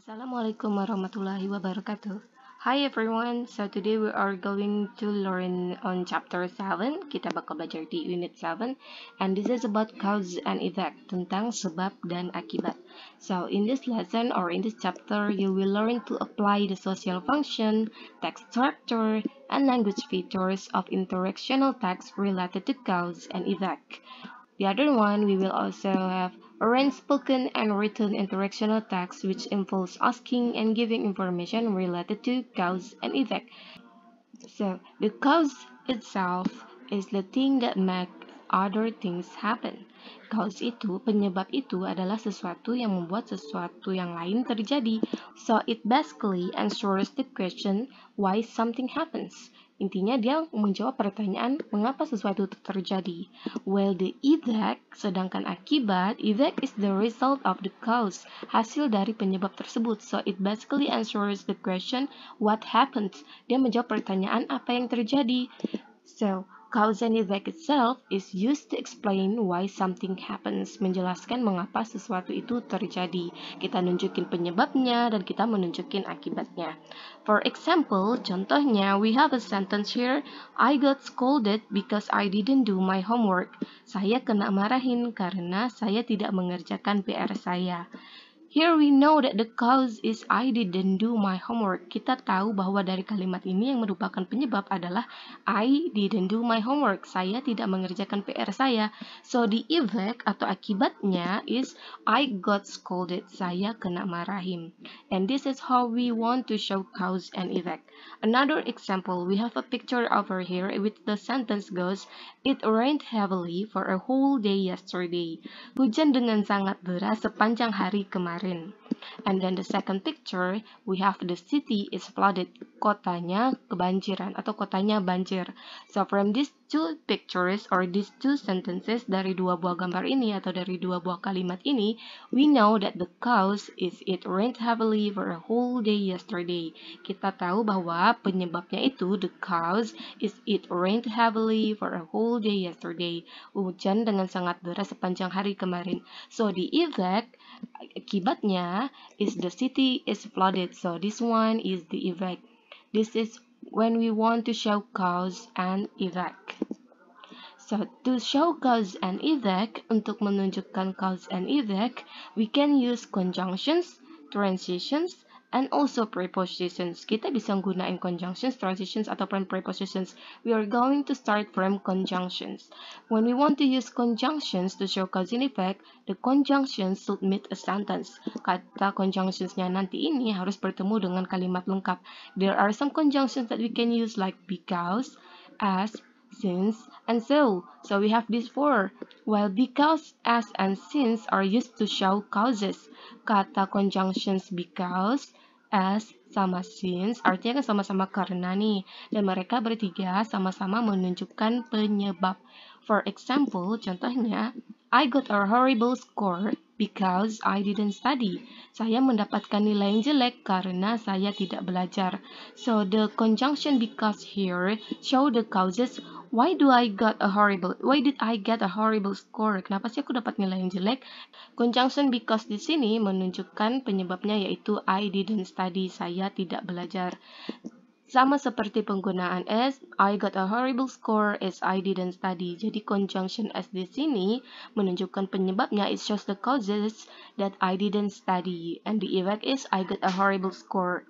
Assalamualaikum warahmatullahi wabarakatuh. Hi everyone, so today we are going to learn on chapter 7. Kita bakal belajar di unit 7, and this is about cause and effect, tentang sebab dan akibat. So in this lesson or in this chapter, you will learn to apply the social function, text structure, and language features of interactional text related to cause and effect. The other one, we will also have arrange spoken and written interactional text, which involves asking and giving information related to cause and effect. So, the cause itself is the thing that makes other things happen. Cause itu, penyebab itu adalah sesuatu yang membuat sesuatu yang lain terjadi. So, it basically answers the question why something happens. Intinya dia menjawab pertanyaan mengapa sesuatu itu terjadi. While the effect, sedangkan akibat, effect is the result of the cause, hasil dari penyebab tersebut. So it basically answers the question what happened. Dia menjawab pertanyaan apa yang terjadi. So cause and effect itself is used to explain why something happens, menjelaskan mengapa sesuatu itu terjadi. Kita nunjukin penyebabnya dan kita menunjukin akibatnya. For example, contohnya, we have a sentence here, I got scolded because I didn't do my homework. Saya kena marahin karena saya tidak mengerjakan PR saya. Here we know that the cause is I didn't do my homework. Kita tahu bahwa dari kalimat ini yang merupakan penyebab adalah I didn't do my homework. Saya tidak mengerjakan PR saya. So the effect atau akibatnya is I got scolded. Saya kena marahin. And this is how we want to show cause and effect. Another example, we have a picture over here with the sentence goes, it rained heavily for a whole day yesterday. Hujan dengan sangat deras sepanjang hari kemarin. And then the second picture, we have the city is flooded. Kotanya kebanjiran atau kotanya banjir. So from these two pictures or these two sentences, dari dua buah gambar ini atau dari dua buah kalimat ini, we know that the cause is it rained heavily for a whole day yesterday. Kita tahu bahwa penyebabnya itu, the cause is it rained heavily for a whole day yesterday. Hujan dengan sangat deras sepanjang hari kemarin. So the effect, akibatnya, is the city is flooded. So this one is the effect. This is when we want to show cause and effect. So to show cause and effect, untuk menunjukkan cause and effect, we can use conjunctions, transitions, and also prepositions. Kita bisa gunain conjunctions, transitions, ataupun prepositions. We are going to start from conjunctions. When we want to use conjunctions to show cause and effect, the conjunctions should meet a sentence. Kata conjunctionsnya nanti ini harus bertemu dengan kalimat lengkap. There are some conjunctions that we can use like because, as, since, and so. So we have these four. While because, as, and since are used to show causes. Kata conjunctions because, as, sama since artinya kan sama-sama karena nih. Dan mereka bertiga sama-sama menunjukkan penyebab. For example, contohnya, I got a horrible score because I didn't study. Saya mendapatkan nilai yang jelek karena saya tidak belajar. So the conjunction because here show the causes. Why did I get a horrible score? Kenapa sih aku dapat nilai yang jelek? Conjunction because di sini menunjukkan penyebabnya yaitu I didn't study, saya tidak belajar. Sama seperti penggunaan as, I got a horrible score as I didn't study. Jadi conjunction as di sini menunjukkan penyebabnya, it shows the causes that I didn't study. And the effect is I got a horrible score.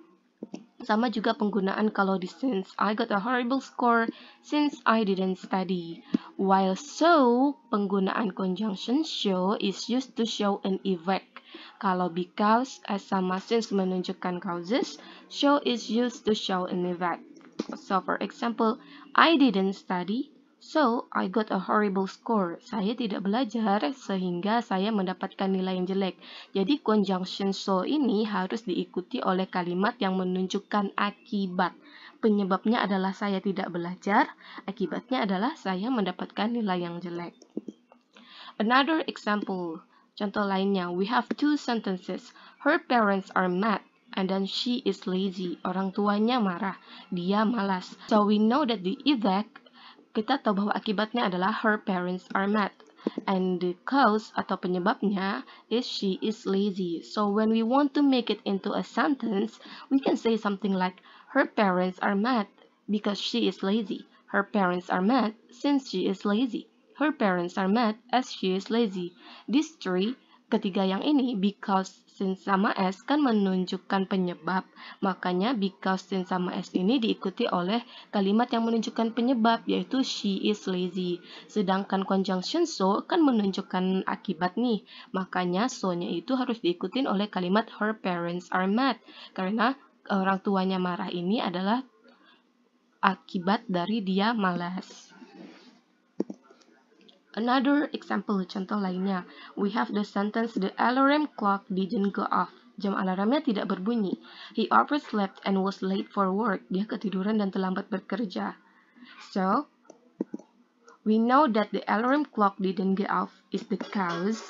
Sama juga penggunaan kalau di since, I got a horrible score since I didn't study. While so, penggunaan conjunction show is used to show an effect. Kalau because, as sama since menunjukkan causes, show is used to show an effect. So for example, I didn't study, so I got a horrible score. Saya tidak belajar sehingga saya mendapatkan nilai yang jelek. Jadi conjunction so ini harus diikuti oleh kalimat yang menunjukkan akibat. Penyebabnya adalah saya tidak belajar, akibatnya adalah saya mendapatkan nilai yang jelek. Another example, contoh lainnya, we have two sentences. Her parents are mad. And then she is lazy. Orang tuanya marah, dia malas. So we know that the effect, kita tahu bahwa akibatnya adalah her parents are mad. and the cause atau penyebabnya is she is lazy. So when we want to make it into a sentence, we can say something like her parents are mad because she is lazy. Her parents are mad since she is lazy. Her parents are mad as she is lazy. These three, ketiga yang ini, because, since sama as kan menunjukkan penyebab, makanya because, since sama as ini diikuti oleh kalimat yang menunjukkan penyebab, yaitu she is lazy. Sedangkan conjunction so kan menunjukkan akibat nih, makanya so-nya itu harus diikutin oleh kalimat her parents are mad, karena orang tuanya marah ini adalah akibat dari dia malas. Another example, contoh lainnya, we have the sentence the alarm clock didn't go off. Jam alarmnya tidak berbunyi. He overslept and was late for work. Dia ketiduran dan terlambat bekerja. So, we know that the alarm clock didn't go off is the cause,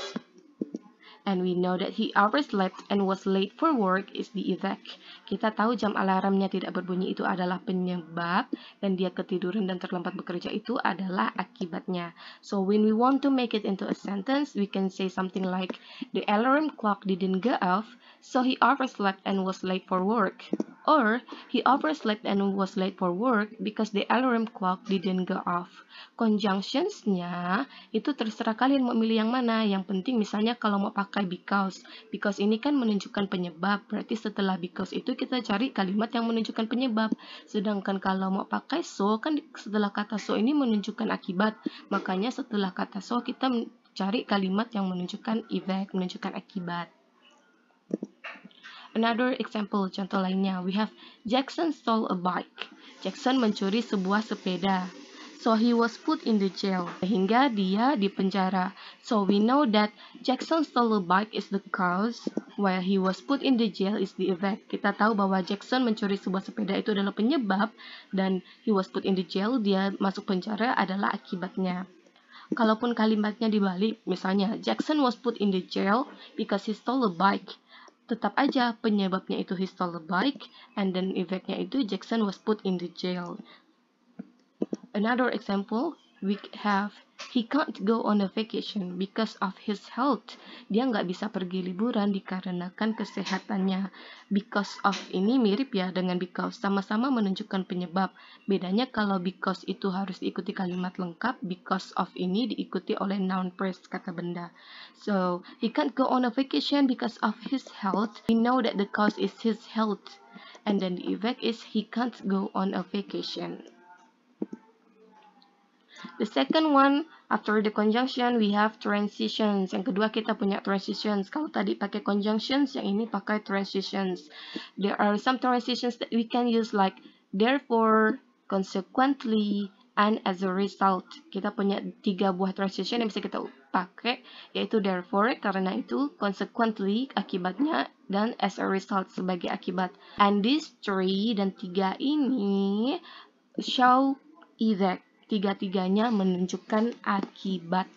and we know that he overslept and was late for work is the effect. Kita tahu jam alarmnya tidak berbunyi itu adalah penyebab, dan dia ketiduran dan terlambat bekerja itu adalah akibatnya. So when we want to make it into a sentence, we can say something like, the alarm clock didn't go off, so he overslept and was late for work. Or, he overslept and was late for work because the alarm clock didn't go off. Conjunctions-nya itu terserah kalian mau milih yang mana. Yang penting misalnya kalau mau pakai because. Because ini kan menunjukkan penyebab. Berarti setelah because itu kita cari kalimat yang menunjukkan penyebab. Sedangkan kalau mau pakai so, kan setelah kata so ini menunjukkan akibat. Makanya setelah kata so kita cari kalimat yang menunjukkan effect, menunjukkan akibat. Another example, contoh lainnya, we have Jackson stole a bike. Jackson mencuri sebuah sepeda. So he was put in the jail. Sehingga dia dipenjara. So we know that Jackson stole a bike is the cause, while he was put in the jail is the effect. Kita tahu bahwa Jackson mencuri sebuah sepeda itu adalah penyebab, dan he was put in the jail, dia masuk penjara adalah akibatnya. Kalaupun kalimatnya dibalik, misalnya Jackson was put in the jail because he stole a bike. Tetap aja penyebabnya itu he stole a bike, and then effect-nya itu Jackson was put in the jail. Another example, we have he can't go on a vacation because of his health. Dia nggak bisa pergi liburan dikarenakan kesehatannya. Because of ini mirip ya dengan because, sama-sama menunjukkan penyebab. Bedanya kalau because itu harus diikuti kalimat lengkap, because of ini diikuti oleh noun phrase, kata benda. So, he can't go on a vacation because of his health. We know that the cause is his health, and then the effect is he can't go on a vacation. The second one, after the conjunction, we have transitions. Yang kedua kita punya transitions. Kalau tadi pakai conjunctions, yang ini pakai transitions. There are some transitions that we can use like therefore, consequently, and as a result. Kita punya 3 buah transition yang bisa kita pakai, yaitu therefore, karena itu, consequently, akibatnya, dan as a result, sebagai akibat. And these 3 dan 3 ini show effect. Tiga-tiganya menunjukkan akibat.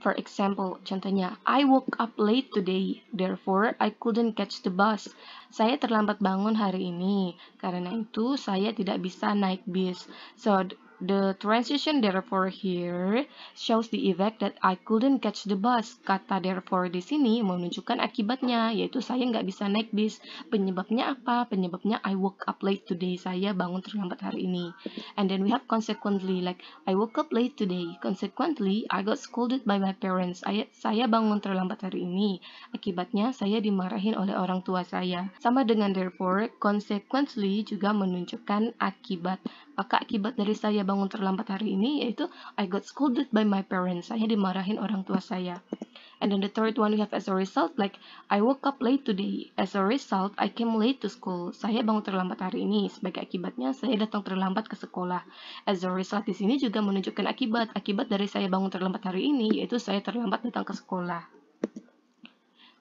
For example, contohnya, I woke up late today, therefore I couldn't catch the bus. Saya terlambat bangun hari ini, karena itu saya tidak bisa naik bis. So, the transition therefore here shows the effect that I couldn't catch the bus. Kata therefore di sini menunjukkan akibatnya, yaitu saya nggak bisa naik bis. Penyebabnya apa? Penyebabnya I woke up late today. Saya bangun terlambat hari ini. And then we have consequently, like I woke up late today. Consequently, I got scolded by my parents. Saya bangun terlambat hari ini. Akibatnya saya dimarahin oleh orang tua saya. Sama dengan therefore, consequently juga menunjukkan akibat. Maka akibat dari saya bangun terlambat hari ini yaitu I got scolded by my parents. Saya dimarahin orang tua saya. And then the third one we have as a result, like I woke up late today. As a result, I came late to school. Saya bangun terlambat hari ini. Sebagai akibatnya, saya datang terlambat ke sekolah. As a result di sini juga menunjukkan akibat. Akibat dari saya bangun terlambat hari ini yaitu saya terlambat datang ke sekolah.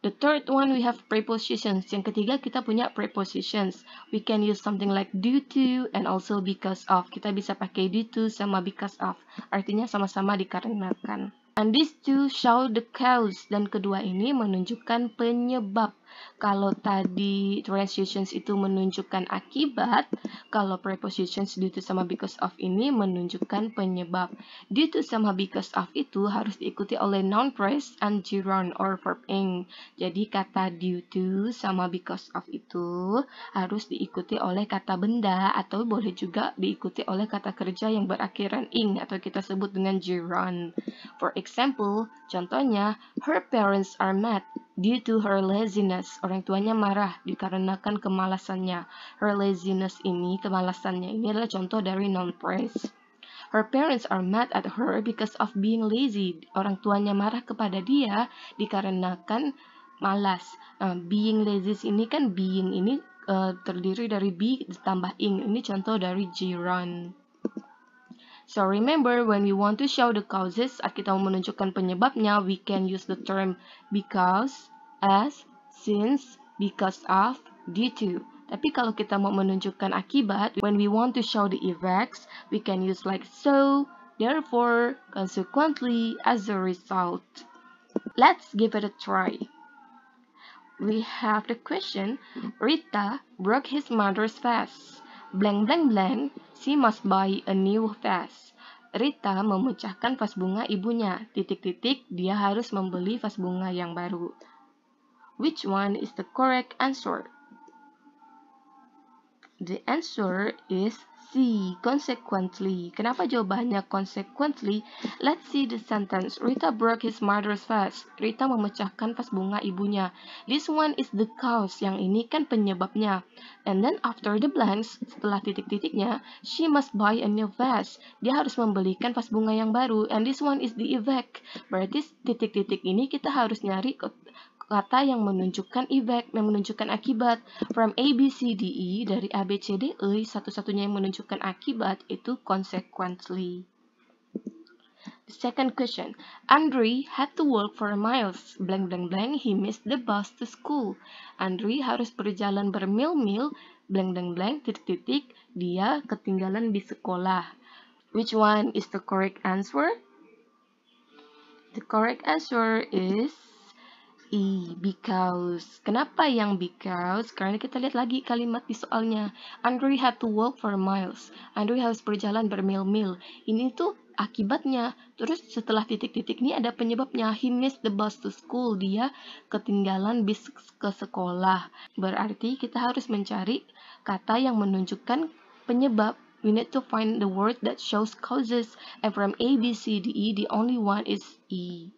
The third one we have prepositions. Yang ketiga kita punya prepositions. We can use something like due to and also because of. Kita bisa pakai due to sama because of. Artinya sama-sama dikarenakan. And these two show the cause. Dan kedua ini menunjukkan penyebab. Kalau tadi transitions itu menunjukkan akibat, kalau prepositions due to sama because of ini menunjukkan penyebab. Due to sama because of itu harus diikuti oleh noun phrase and gerund or verb ing. Jadi kata due to sama because of itu harus diikuti oleh kata benda atau boleh juga diikuti oleh kata kerja yang berakhiran ing atau kita sebut dengan gerund. For example, contohnya, her parents are mad due to her laziness. Orang tuanya marah dikarenakan kemalasannya. Her laziness ini, kemalasannya ini adalah contoh dari noun phrase. Her parents are mad at her because of being lazy. Orang tuanya marah kepada dia dikarenakan malas. Being lazy ini kan being ini terdiri dari be ditambah ing. Ini contoh dari gerund. So remember, when we want to show the causes, saat kita mau menunjukkan penyebabnya, we can use the term because, as, since, because of, due to. Tapi kalau kita mau menunjukkan akibat, when we want to show the effects, we can use like so, therefore, consequently, as a result. Let's give it a try. We have the question, Rita broke his mother's vase. Blank blank blank, she must buy a new vase. Rita memecahkan vas bunga ibunya. Titik titik, dia harus membeli vas bunga yang baru. Which one is the correct answer? The answer is C, consequently. Kenapa jawabannya consequently? Let's see the sentence. Rita broke his mother's vase. Rita memecahkan vas bunga ibunya. This one is the cause. Yang ini kan penyebabnya. And then after the blanks, setelah titik-titiknya, she must buy a new vase. Dia harus membelikan vas bunga yang baru. And this one is the effect. Berarti titik-titik ini kita harus nyari kata yang menunjukkan effect, yang menunjukkan akibat. From A, B, C, D, E, dari A, B, C, D, E, satu-satunya yang menunjukkan akibat itu consequently. The second question, Andre had to walk for miles, blank blank blank, he missed the bus to school. Andre harus berjalan bermil-mil, blank blank blank, titik-titik, dia ketinggalan di sekolah. Which one is the correct answer? The correct answer is E, because. Kenapa yang because? Karena kita lihat lagi kalimat di soalnya. Andre had to walk for miles. Andre harus berjalan bermil-mil. Ini tuh akibatnya. Terus setelah titik-titik ini ada penyebabnya. He missed the bus to school. Dia ketinggalan bis ke sekolah. Berarti kita harus mencari kata yang menunjukkan penyebab. We need to find the word that shows causes. And from A, B, C, D, E, the only one is E.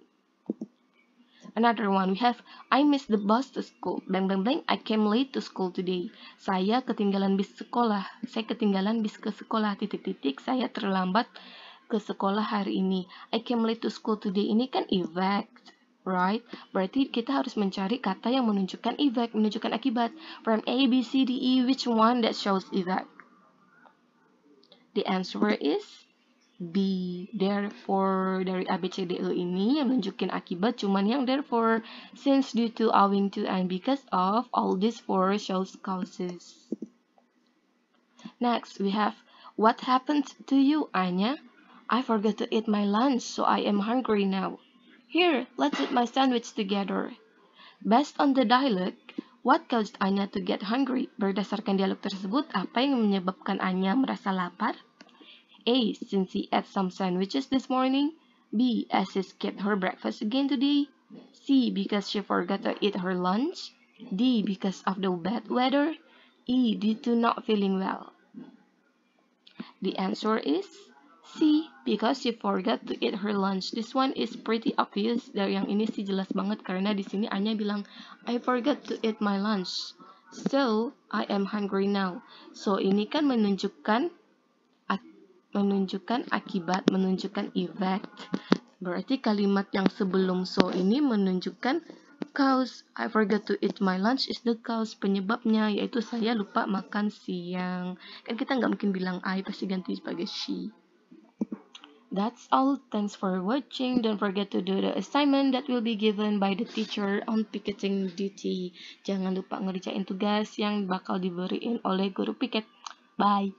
Another one, we have, I missed the bus to school. Blank blank blank, I came late to school today. Saya ketinggalan bis sekolah. Saya ketinggalan bis ke sekolah. Titik-titik, saya terlambat ke sekolah hari ini. I came late to school today. Ini kan effect, right? Berarti kita harus mencari kata yang menunjukkan effect, menunjukkan akibat. From A, B, C, D, E, which one that shows effect? The answer is B. Therefore, dari A, B, C, D, E ini yang nunjukin akibat cuman yang therefore, since, due to, owing to, and because of, all these four shows causes. Next, we have, what happened to you, Anya? I forgot to eat my lunch, so I am hungry now. Here, let's eat my sandwich together. Based on the dialect, what caused Anya to get hungry? Berdasarkan dialog tersebut, apa yang menyebabkan Anya merasa lapar? A, since he ate some sandwiches this morning. B, as she skipped her breakfast again today. C, because she forgot to eat her lunch. D, because of the bad weather. E, due to not feeling well. The answer is C, because she forgot to eat her lunch. This one is pretty obvious. Dari yang ini sih jelas banget karena di sini Anya bilang, I forgot to eat my lunch. So, I am hungry now. So, ini kan menunjukkan akibat, menunjukkan effect. Berarti kalimat yang sebelum so ini menunjukkan cause. I forgot to eat my lunch is the cause, penyebabnya, yaitu saya lupa makan siang. Kan kita nggak mungkin bilang I, pasti ganti sebagai she. That's all. Thanks for watching. Don't forget to do the assignment that will be given by the teacher on picketing duty. Jangan lupa ngerjain tugas yang bakal diberiin oleh guru piket. Bye!